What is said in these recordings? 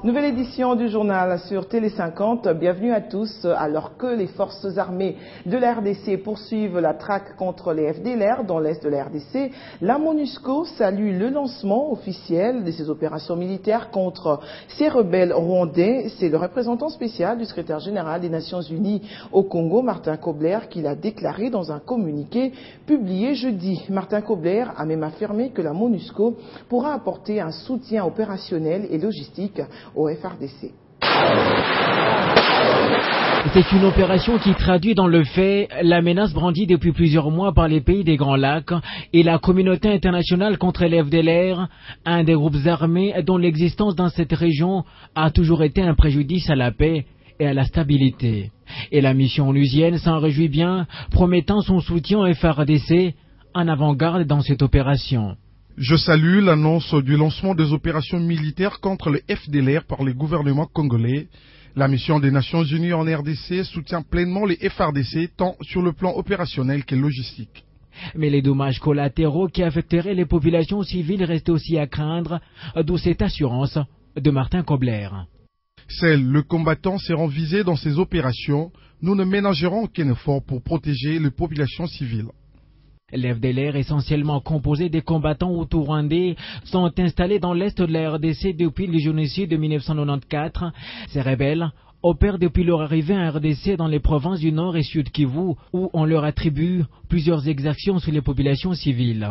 Nouvelle édition du journal sur Télé 50. Bienvenue à tous. Alors que les forces armées de la RDC poursuivent la traque contre les FDLR dans l'est de la RDC, la MONUSCO salue le lancement officiel de ces opérations militaires contre ces rebelles rwandais. C'est le représentant spécial du secrétaire général des Nations Unies au Congo, Martin Kobler, qui l'a déclaré dans un communiqué publié jeudi. Martin Kobler a même affirmé que la MONUSCO pourra apporter un soutien opérationnel et logistique au FARDC. C'est une opération qui traduit dans le fait la menace brandie depuis plusieurs mois par les pays des Grands Lacs et la communauté internationale contre les FDLR, un des groupes armés dont l'existence dans cette région a toujours été un préjudice à la paix et à la stabilité. Et la mission onusienne s'en réjouit bien, promettant son soutien au FARDC en avant-garde dans cette opération. Je salue l'annonce du lancement des opérations militaires contre les FDLR par le gouvernement congolais. La mission des Nations Unies en RDC soutient pleinement les FARDC tant sur le plan opérationnel que logistique. Mais les dommages collatéraux qui affecteraient les populations civiles restent aussi à craindre, d'où cette assurance de Martin Kobler. Seuls les combattants seront visés dans ces opérations. Nous ne ménagerons aucun effort pour protéger les populations civiles. Les FDLR, essentiellement composés des combattants hutus-rwandais, sont installés dans l'est de la RDC depuis le génocide de 1994. Ces rebelles opèrent depuis leur arrivée en RDC dans les provinces du Nord et Sud Kivu, où on leur attribue plusieurs exactions sur les populations civiles.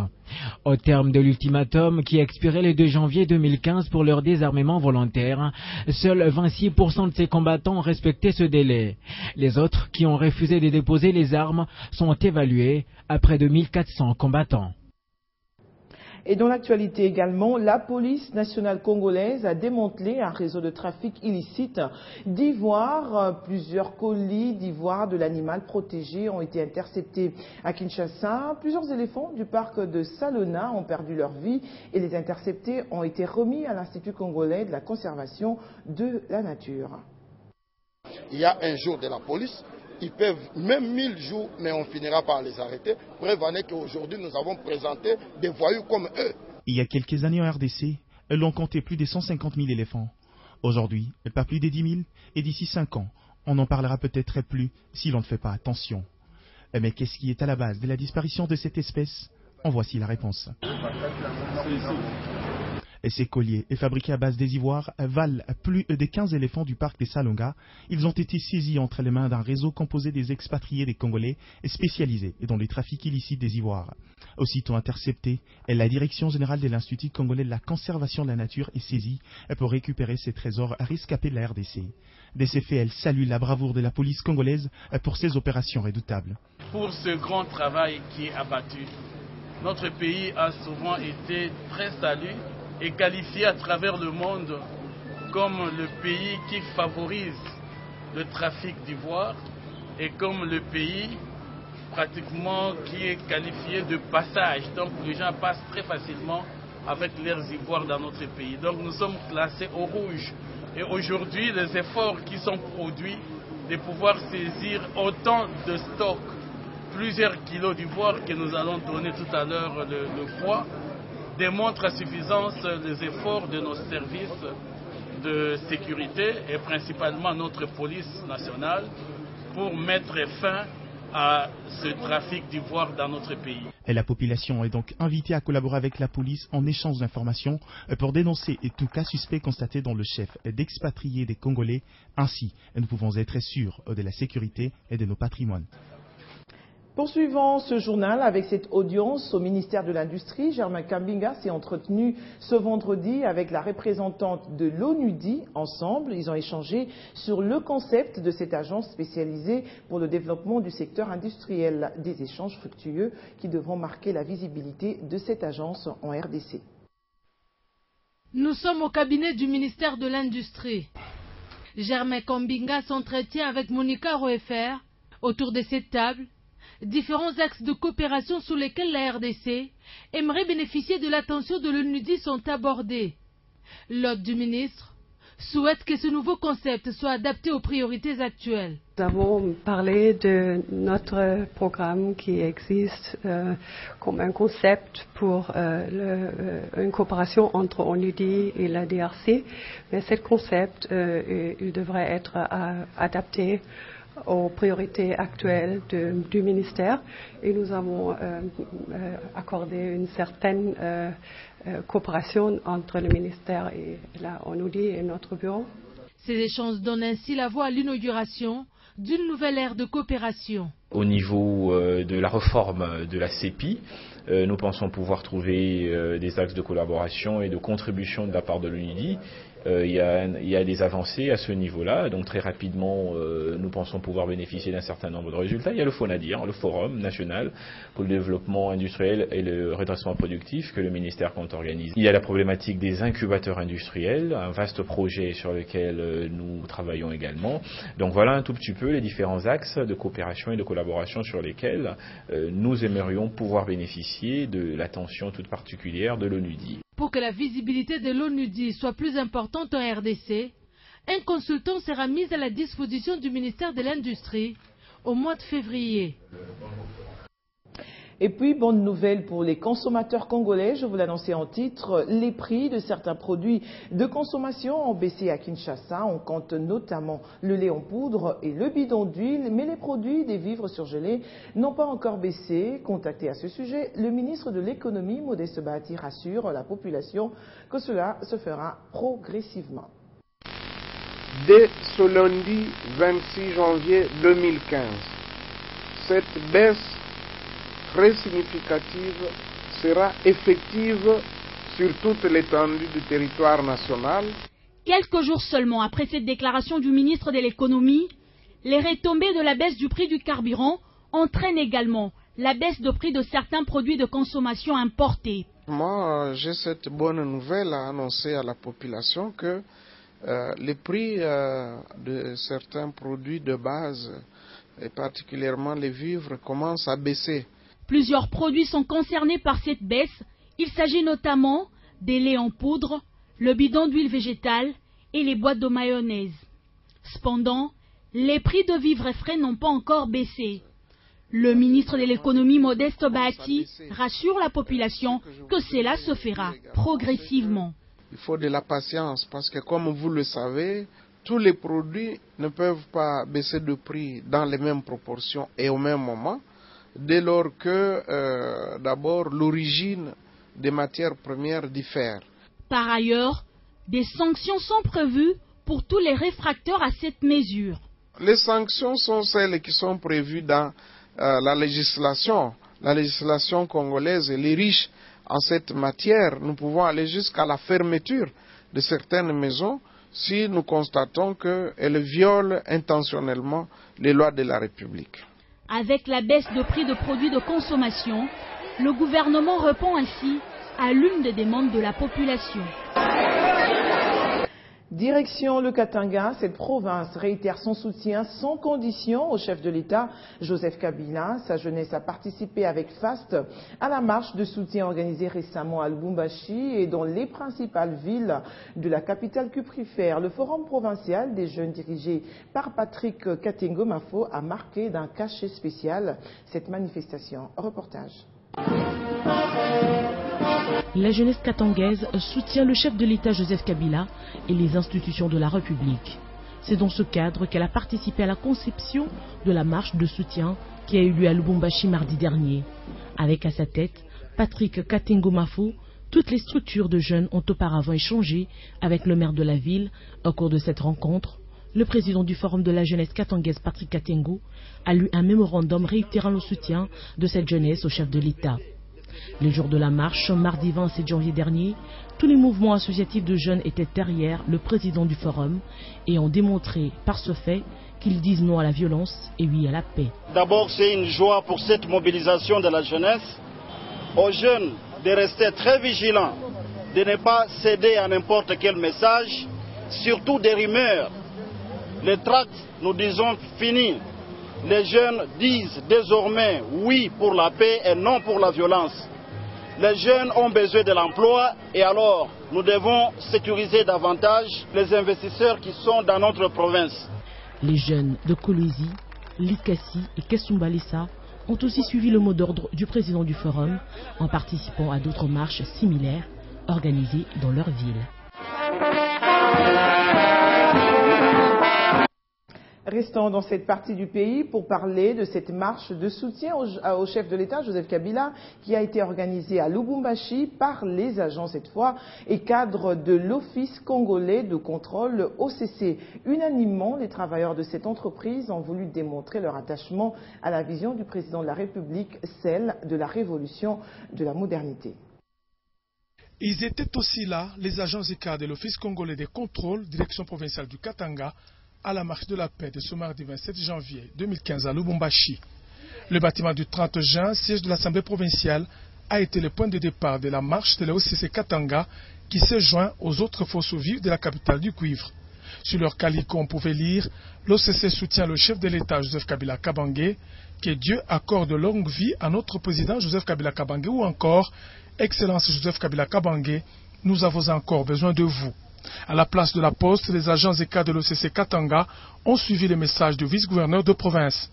Au terme de l'ultimatum qui expirait le 2 janvier 2015 pour leur désarmement volontaire, seuls 26% de ces combattants ont respecté ce délai. Les autres, qui ont refusé de déposer les armes, sont évalués à près de 1400 combattants. Et dans l'actualité également, la police nationale congolaise a démantelé un réseau de trafic illicite d'ivoire. Plusieurs colis d'ivoire de l'animal protégé ont été interceptés à Kinshasa. Plusieurs éléphants du parc de Salona ont perdu leur vie et les interceptés ont été remis à l'Institut congolais de la conservation de la nature. Il y a un jour de la police. Ils peuvent même 1000 jours, mais on finira par les arrêter. Preuve en est qu'aujourd'hui, nous avons présenté des voyous comme eux. Il y a quelques années en RDC, l'on comptait plus de 150 000 éléphants. Aujourd'hui, pas plus de 10 000, et d'ici 5 ans, on n'en parlera peut-être plus si l'on ne fait pas attention. Mais qu'est-ce qui est à la base de la disparition de cette espèce? En voici la réponse. Et ces colliers, fabriqués à base des ivoires, valent plus de 15 éléphants du parc des Salonga. Ils ont été saisis entre les mains d'un réseau composé des expatriés des Congolais spécialisés dans le trafic illicite des ivoires. Aussitôt interceptés, la Direction générale de l'Institut congolais de la conservation de la nature est saisie pour récupérer ces trésors rescapés de la RDC. De ces faits, elle salue la bravoure de la police congolaise pour ces opérations redoutables. Pour ce grand travail qui est abattu, notre pays a souvent été très salué et qualifié à travers le monde comme le pays qui favorise le trafic d'ivoire et comme le pays pratiquement qui est qualifié de passage. Donc les gens passent très facilement avec leurs ivoires dans notre pays. Donc nous sommes classés au rouge. Et aujourd'hui, les efforts qui sont produits de pouvoir saisir autant de stocks, plusieurs kilos d'ivoire que nous allons donner tout à l'heure le poids, démontre à suffisance les efforts de nos services de sécurité et principalement notre police nationale pour mettre fin à ce trafic d'ivoire dans notre pays. Et la population est donc invitée à collaborer avec la police en échange d'informations pour dénoncer tout cas suspect constaté dans le chef d'expatriés des Congolais. Ainsi, nous pouvons être sûrs de la sécurité et de nos patrimoines. Poursuivons ce journal avec cette audience au ministère de l'Industrie. Germain Kambinga s'est entretenu ce vendredi avec la représentante de l'ONUDI. Ensemble, ils ont échangé sur le concept de cette agence spécialisée pour le développement du secteur industriel. Des échanges fructueux qui devront marquer la visibilité de cette agence en RDC. Nous sommes au cabinet du ministère de l'Industrie. Germain Kambinga s'entretient avec Monica Roefer autour de cette table. Différents axes de coopération sur lesquels la RDC aimerait bénéficier de l'attention de l'ONUDI sont abordés. L'hôte du ministre souhaite que ce nouveau concept soit adapté aux priorités actuelles. Nous avons parlé de notre programme qui existe comme un concept pour une coopération entre ONUDI et la DRC, mais ce concept il devrait être adapté aux priorités actuelles du ministère et nous avons accordé une certaine coopération entre le ministère et la ONUDI et notre bureau. Ces échanges donnent ainsi la voie à l'inauguration d'une nouvelle ère de coopération. Au niveau de la réforme de la CEPI, nous pensons pouvoir trouver des axes de collaboration et de contribution de la part de l'ONUDI. Il y a des avancées à ce niveau-là, donc très rapidement, nous pensons pouvoir bénéficier d'un certain nombre de résultats. Il y a le FONADIR, le Forum national pour le développement industriel et le redressement productif que le ministère compte organiser. Il y a la problématique des incubateurs industriels, un vaste projet sur lequel nous travaillons également. Donc voilà un tout petit peu les différents axes de coopération et de collaboration sur lesquels nous aimerions pouvoir bénéficier de l'attention toute particulière de l'ONUDI. Pour que la visibilité de l'ONUDI soit plus importante en RDC, un consultant sera mis à la disposition du ministère de l'Industrie au mois de février. Et puis, bonne nouvelle pour les consommateurs congolais, je vous l'annonçais en titre, les prix de certains produits de consommation ont baissé à Kinshasa. On compte notamment le lait en poudre et le bidon d'huile, mais les produits des vivres surgelés n'ont pas encore baissé. Contacté à ce sujet, le ministre de l'économie, Modeste Bahati, rassure la population que cela se fera progressivement. Dès ce lundi 26 janvier 2015, cette baisse très significative sera effective sur toute l'étendue du territoire national. Quelques jours seulement après cette déclaration du ministre de l'économie, les retombées de la baisse du prix du carburant entraînent également la baisse de prix de certains produits de consommation importés. Moi, j'ai cette bonne nouvelle à annoncer à la population que les prix de certains produits de base, et particulièrement les vivres, commencent à baisser. Plusieurs produits sont concernés par cette baisse. Il s'agit notamment des laits en poudre, le bidon d'huile végétale et les boîtes de mayonnaise. Cependant, les prix de vivres frais n'ont pas encore baissé. Le ministre de l'économie Modeste Bahati rassure la population que cela se fera progressivement. Il faut de la patience parce que comme vous le savez, tous les produits ne peuvent pas baisser de prix dans les mêmes proportions et au même moment. Dès lors que, d'abord, l'origine des matières premières diffère. Par ailleurs, des sanctions sont prévues pour tous les réfractaires à cette mesure. Les sanctions sont celles qui sont prévues dans la législation. La législation congolaise, elle est riche en cette matière. Nous pouvons aller jusqu'à la fermeture de certaines maisons si nous constatons qu'elles violent intentionnellement les lois de la République. Avec la baisse de prix de produits de consommation, le gouvernement répond ainsi à l'une des demandes de la population. Direction le Katanga, cette province réitère son soutien sans condition au chef de l'État, Joseph Kabila. Sa jeunesse a participé avec faste à la marche de soutien organisée récemment à Lubumbashi et dans les principales villes de la capitale cuprifère. Le forum provincial des jeunes dirigé par Patrick Katengo Mafo a marqué d'un cachet spécial cette manifestation. Reportage. La jeunesse katangaise soutient le chef de l'État Joseph Kabila et les institutions de la République. C'est dans ce cadre qu'elle a participé à la conception de la marche de soutien qui a eu lieu à Lubumbashi mardi dernier. Avec à sa tête Patrick Katengo Mafo, toutes les structures de jeunes ont auparavant échangé avec le maire de la ville. Au cours de cette rencontre, le président du Forum de la jeunesse katangaise, Patrick Katengo, a lu un mémorandum réitérant le soutien de cette jeunesse au chef de l'État. Les jours de la marche, mardi 27 janvier dernier, tous les mouvements associatifs de jeunes étaient derrière le président du Forum et ont démontré par ce fait qu'ils disent non à la violence et oui à la paix. D'abord, c'est une joie pour cette mobilisation de la jeunesse, aux jeunes de rester très vigilants, de ne pas céder à n'importe quel message, surtout des rumeurs. Les tracts, nous disons fini. Les jeunes disent désormais oui pour la paix et non pour la violence. Les jeunes ont besoin de l'emploi et alors nous devons sécuriser davantage les investisseurs qui sont dans notre province. Les jeunes de Kolwezi, Likasi et Kesumbalissa ont aussi suivi le mot d'ordre du président du forum en participant à d'autres marches similaires organisées dans leur ville. Restons dans cette partie du pays pour parler de cette marche de soutien au chef de l'État, Joseph Kabila, qui a été organisée à Lubumbashi par les agents cette fois et cadres de l'Office congolais de contrôle OCC. Unanimement, les travailleurs de cette entreprise ont voulu démontrer leur attachement à la vision du président de la République, celle de la révolution de la modernité. Ils étaient aussi là, les agents et cadres de l'Office congolais de contrôle, direction provinciale du Katanga, à la marche de la paix de ce mardi 27 janvier 2015 à Lubumbashi. Le bâtiment du 30 juin, siège de l'Assemblée provinciale, a été le point de départ de la marche de l'OCC Katanga qui se joint aux autres forces vives de la capitale du cuivre. Sur leur calico, on pouvait lire « L'OCC soutient le chef de l'État Joseph Kabila Kabange, que Dieu accorde longue vie à notre président Joseph Kabila Kabange » ou encore « Excellence Joseph Kabila Kabange, nous avons encore besoin de vous ». À la place de la poste, les agents et cadres de l'OCC Katanga ont suivi les messages du vice-gouverneur de province.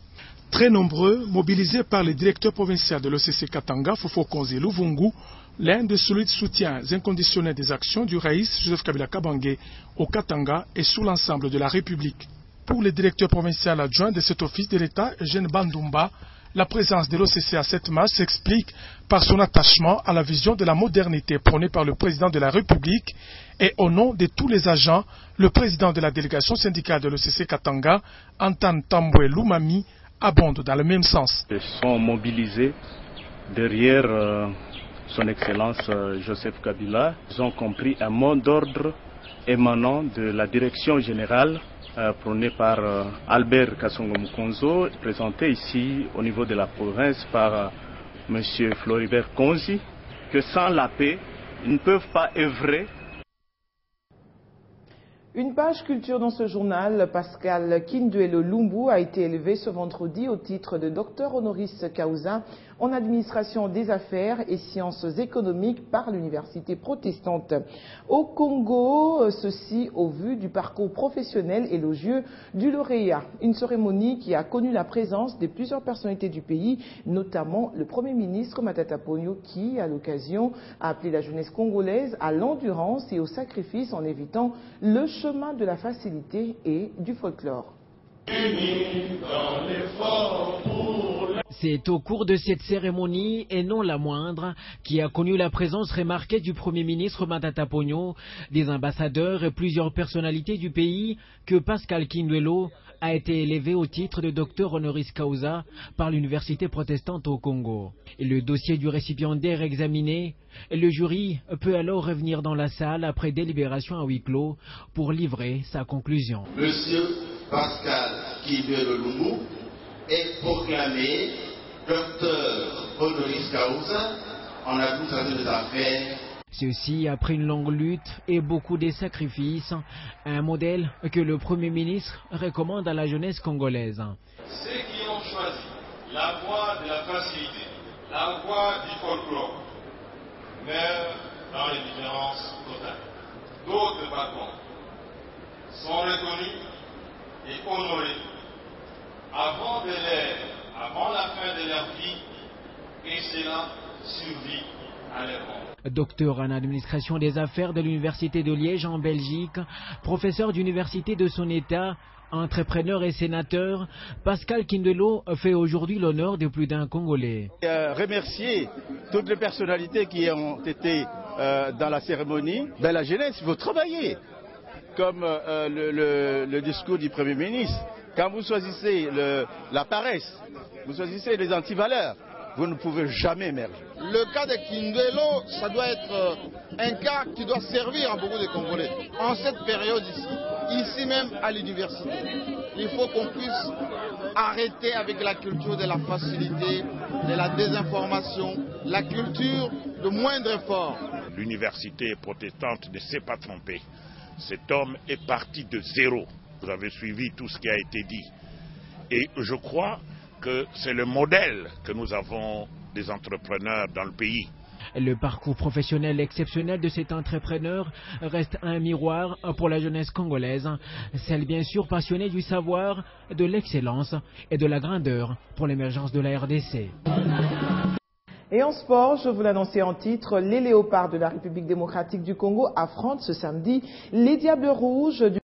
Très nombreux, mobilisés par le directeur provincial de l'OCC Katanga, Fofo Konzi Luvungu, l'un des solides soutiens inconditionnels des actions du Raïs Joseph Kabila Kabange au Katanga et sous l'ensemble de la République. Pour le directeur provincial adjoint de cet office de l'État, Eugène Bandumba, la présence de l'OCC à cette marche s'explique par son attachement à la vision de la modernité prônée par le président de la République et au nom de tous les agents, le président de la délégation syndicale de l'OCC Katanga, Antan Tambwe Lumami, abonde dans le même sens. Ils sont mobilisés derrière son Excellence Joseph Kabila. Ils ont compris un mot d'ordre émanant de la direction générale prôné par Albert Kasongo Mukonzo, présenté ici au niveau de la province par M. Floribert Konzi, que sans la paix, ils ne peuvent pas œuvrer. Une page culture dans ce journal, Pascal Kinduelo Lumbu a été élevé ce vendredi au titre de docteur honoris causa en administration des affaires et sciences économiques par l'université protestante. Au Congo, ceci au vu du parcours professionnel élogieux du lauréat. Une cérémonie qui a connu la présence de plusieurs personnalités du pays, notamment le Premier ministre Matata Ponyo qui, à l'occasion, a appelé la jeunesse congolaise à l'endurance et au sacrifice en évitant le chemin de la facilité et du folklore. C'est au cours de cette cérémonie, et non la moindre, qui a connu la présence remarquée du Premier ministre Matata Ponyo, des ambassadeurs et plusieurs personnalités du pays, que Pascal Kinduelo a été élevé au titre de docteur honoris causa par l'université protestante au Congo. Et le dossier du récipiendaire examiné, le jury peut alors revenir dans la salle après délibération à huis clos pour livrer sa conclusion. Monsieur Pascal Kinduelo Lumbu est proclamé docteur honoris causa en administration des affaires. Ceci après une longue lutte et beaucoup de sacrifices, un modèle que le Premier ministre recommande à la jeunesse congolaise. Ceux qui ont choisi la voie de la facilité, la voie du folklore, meurent dans l'indifférence totale. D'autres, par contre, sont reconnus et honorés avant la fin de leur vie, et cela survit à leur mort. Docteur en administration des affaires de l'Université de Liège en Belgique, professeur d'université de son État, entrepreneur et sénateur, Pascal Kinduelo fait aujourd'hui l'honneur de plus d'un Congolais. Remercier toutes les personnalités qui ont été dans la cérémonie. La jeunesse, il faut travailler. Comme le discours du Premier ministre, quand vous choisissez la paresse, vous choisissez les antivaleurs, vous ne pouvez jamais émerger. Le cas de Kinduelo, ça doit être un cas qui doit servir à beaucoup de Congolais. En cette période ici même à l'université, il faut qu'on puisse arrêter avec la culture de la facilité, de la désinformation, la culture de moindre effort. L'université protestante ne s'est pas trompée. Cet homme est parti de zéro. Vous avez suivi tout ce qui a été dit. Et je crois que c'est le modèle que nous avons des entrepreneurs dans le pays. Le parcours professionnel exceptionnel de cet entrepreneur reste un miroir pour la jeunesse congolaise, celle bien sûr passionnée du savoir, de l'excellence et de la grandeur pour l'émergence de la RDC. Et en sport, je vous l'annonçais en titre, les Léopards de la République démocratique du Congo affrontent ce samedi les Diables Rouges du